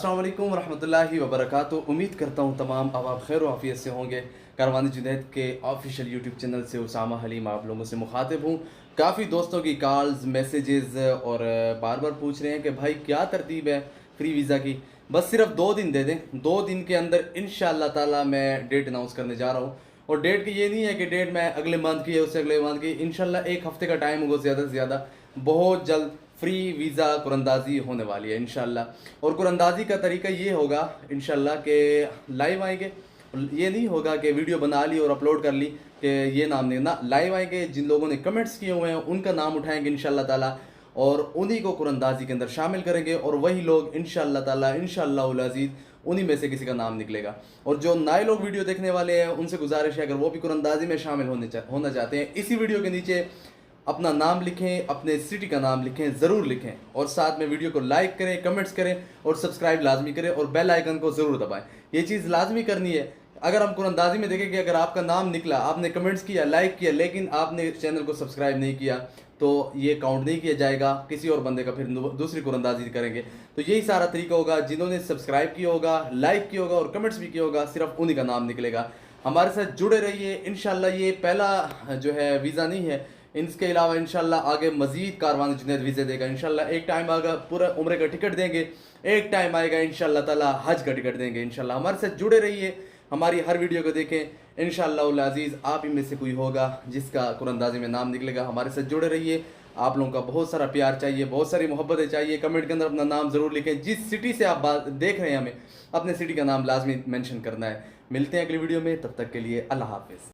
अस्सलाम वालेकुम रहमतुल्लाहि व बरकातुहू। उम्मीद करता हूँ तमाम आप खैर व आफियत से होंगे। कारवान जुनैद के ऑफिशियल यूट्यूब चैनल से उसामा हलीम आप लोगों से मुखातिब हूँ। काफ़ी दोस्तों की कॉल्स मैसेजेस और बार बार पूछ रहे हैं कि भाई क्या तरतीब है फ्री वीज़ा की। बस सिर्फ 2 दिन दे दें, 2 दिन के अंदर इंशाअल्लाह ताला मैं डेट अनाउंस करने जा रहा हूँ। और डेट की ये नहीं है कि डेट मैं अगले मंथ की है उससे अगले मंथ की, इंशाल्लाह 1 हफ्ते का टाइम होगा ज़्यादा से ज़्यादा। बहुत जल्द फ्री वीज़ा कुरंदाजी होने वाली है इंशाल्लाह। और कुरंदाजी का तरीका ये होगा इंशाल्लाह कि लाइव आएंगे। ये नहीं होगा कि वीडियो बना ली और अपलोड कर ली कि ये नाम नहीं ना, लाइव आएंगे। जिन लोगों ने कमेंट्स किए हुए हैं उनका नाम उठाएंगे इंशाल्लाह ताला और उन्हीं को कुरंदाजी के अंदर शामिल करेंगे। और वही लोग इंशाल्लाह ताला इंशाअल्लाहुल अज़ीज़ उन्हीं में से किसी का नाम निकलेगा। और जो नए लोग वीडियो देखने वाले हैं उनसे गुजारिश है अगर वो भी कुरंदाजी में शामिल होना चाहते हैं, इसी वीडियो के नीचे अपना नाम लिखें, अपने सिटी का नाम लिखें, ज़रूर लिखें। और साथ में वीडियो को लाइक करें, कमेंट्स करें और सब्सक्राइब लाजमी करें और बेल आइकन को ज़रूर दबाएं। ये चीज़ लाजमी करनी है। अगर हम कुरंदाजी में देखें कि अगर आपका नाम निकला, आपने कमेंट्स किया, लाइक किया, लेकिन आपने चैनल को सब्सक्राइब नहीं किया तो ये काउंट नहीं किया जाएगा, किसी और बंदे का फिर दूसरी कुरंदाजी करेंगे। तो यही सारा तरीका होगा। जिन्होंने सब्सक्राइब किया होगा, लाइक किया होगा और कमेंट्स भी किया होगा, सिर्फ उन्हीं का नाम निकलेगा। हमारे साथ जुड़े रहिए। इंशाल्लाह ये पहला जो है वीज़ा नहीं है, इसके अलावा इंशाल्लाह आगे मज़ीद कारवान जुनैद वीज़े देगा। इंशाल्लाह एक टाइम आएगा पूरा उम्र का टिकट देंगे, एक टाइम आएगा इंशाल्लाह ताला हज का टिकट देंगे इंशाल्लाह। हमारे साथ जुड़े रहिए, हमारी हर वीडियो को देखें। इंशाअल्लाहुल अज़ीज़ आप ही में से कोई होगा जिसका कुरंदाजी में नाम निकलेगा। हमारे साथ जुड़े रहिए। आप लोगों का बहुत सारा प्यार चाहिए, बहुत सारी मोहब्बतें चाहिए। कमेंट के अंदर अपना नाम ज़रूर लिखें। जिस सिटी से आप बात देख रहे हैं हमें अपने सिटी का नाम लाजमी मेंशन करना है। मिलते हैं अगली वीडियो में, तब तक के लिए अल्लाह हाफिज़।